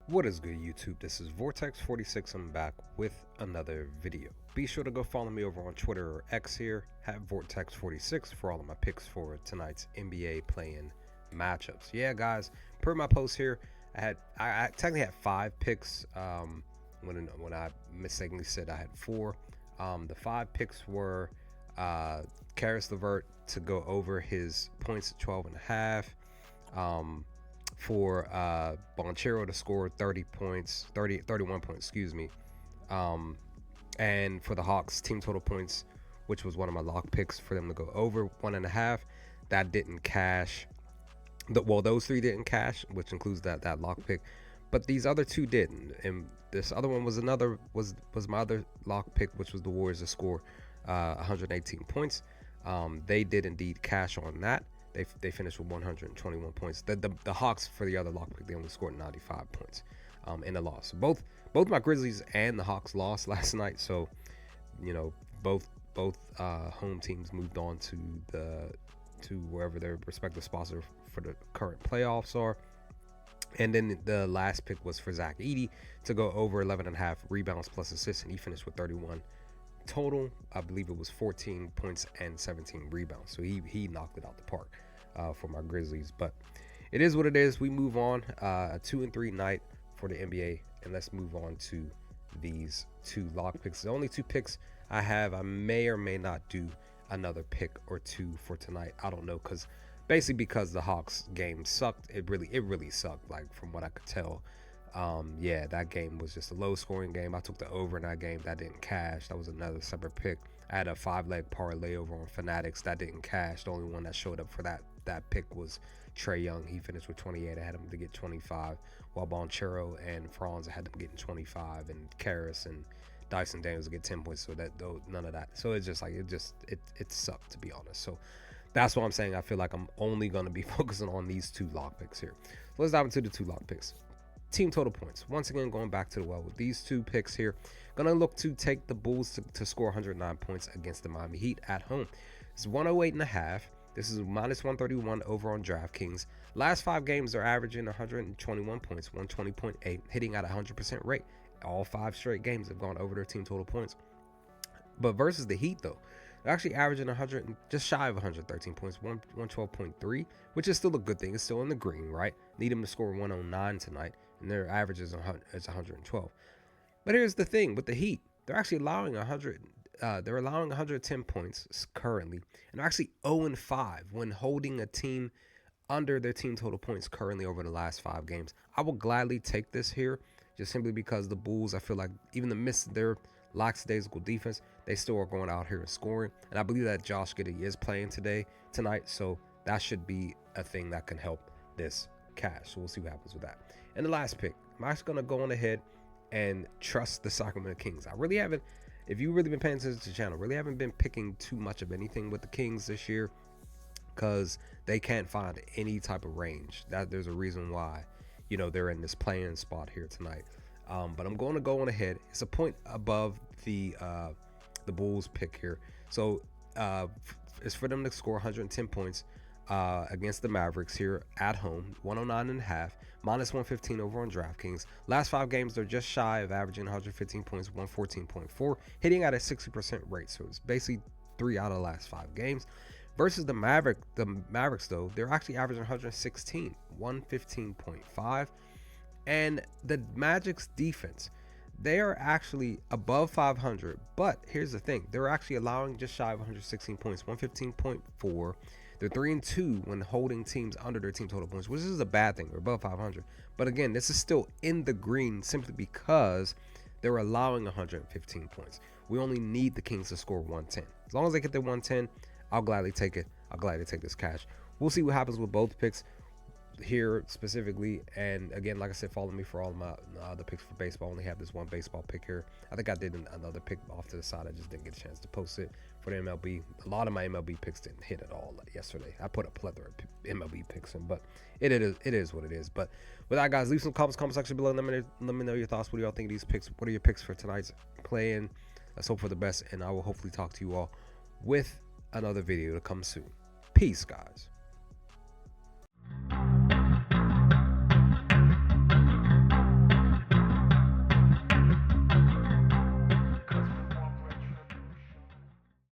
What is good, YouTube? This is Vortex46. I'm back with another video. Be sure to go follow me over on Twitter or X here at Vortex46 for all of my picks for tonight's NBA play-in matchups. Yeah, guys, per my post here, I technically had 5 picks. When I mistakenly said I had 4. The 5 picks were Caris LeVert to go over his points at 12.5. For Banchero to score 31 points, and for the Hawks team total points, which was one of my lock picks for them to go over 1.5, that didn't cash. Those 3 didn't cash, which includes that lock pick, but these other 2 didn't. And this other one was my other lock pick, which was the Warriors to score 118 points. They did indeed cash on that. They finished with 121 points. The Hawks, for the other lock pick, they only scored 95 points in the loss. Both my Grizzlies and the Hawks lost last night. So, both home teams moved on to wherever their respective spots for the current playoffs are. And then the last pick was for Zach Edey to go over 11.5 rebounds plus assists, and he finished with 31 total. I believe it was 14 points and 17 rebounds. So he knocked it out the park for my Grizzlies. But it is what it is. We move on. A 2-3 night for the NBA, and let's move on to these 2 lock picks. The only 2 picks I have. I may or may not do another pick or 2 for tonight. I don't know, because the Hawks game sucked. It really sucked. Like, from what I could tell. Yeah, that game was just a low scoring game. I took the over in that game. That didn't cash. That was another separate pick. I had a 5-leg parlay over on Fanatics. That didn't cash. The only one that showed up for that pick was Trae Young. He finished with 28. I had him to get 25, while Banchero and Franz, I had them getting 25, and Caris and Dyson Daniels get 10 points. So none of that. So it's just like it sucked, to be honest. So that's what I'm saying. I feel like I'm only going to be focusing on these 2 lock picks here. So let's dive into the 2 lock picks. Team total points. Once again, going back to the well with these 2 picks here. Gonna look to take the Bulls to score 109 points against the Miami Heat at home. It's 108.5. This is minus 131 over on DraftKings. Last 5 games, they're averaging 121 points, 120.8, hitting at a 100% rate. All 5 straight games have gone over their team total points. But versus the Heat, though, they're actually averaging just shy of 113 points, 112.3, which is still a good thing. It's still in the green, right? Need them to score 109 tonight, and their average is 112. But here's the thing with the Heat: they're actually allowing 110 points currently, and they're actually 0-5 when holding a team under their team total points currently over the last 5 games. I will gladly take this here, just simply because the Bulls, I feel like, even amidst their lackadaisical defense, they still are going out here and scoring. And I believe that Josh Giddey is playing tonight, so that should be a thing that can help this cash. So we'll see what happens with that. And the last pick, I'm actually going to go on ahead and trust the Sacramento Kings. I really haven't, if you've really been paying attention to the channel, really haven't been picking too much of anything with the Kings this year, because they can't find any type of range. That there's a reason why, they're in this playing spot here tonight. But I'm going to go on ahead. It's a point above the Bulls pick here. So it's for them to score 110 points against the Mavericks here at home, 109.5, minus 115 over on DraftKings. Last 5 games, they're just shy of averaging 115 points, 114.4, hitting at a 60% rate. So it's basically 3 out of the last 5 games. Versus the Mavericks, though, they're actually averaging 116, 115.5. And the Magic's defense, they are actually above 500. But here's the thing: they're actually allowing just shy of 116 points, 115.4. They're 3-2 when holding teams under their team total points, which is a bad thing. They're above 500. But again, this is still in the green simply because they're allowing 115 points. We only need the Kings to score 110. As long as they get their 110, I'll gladly take it. I'll gladly take this cash. We'll see what happens with both picks here specifically. And again, like I said, follow me for all of my other picks for baseball. I only have this one baseball pick here. I think I did another pick off to the side. I just didn't get a chance to post it for the MLB. A lot of my MLB picks didn't hit at all yesterday. I put a plethora of MLB picks in, but it is what it is. But with that, guys, leave some comment section below. Let me know your thoughts. What do y'all think of these picks? What are your picks for tonight's play-in? Let's hope for the best, and I will hopefully talk to you all with another video to come soon. Peace, guys.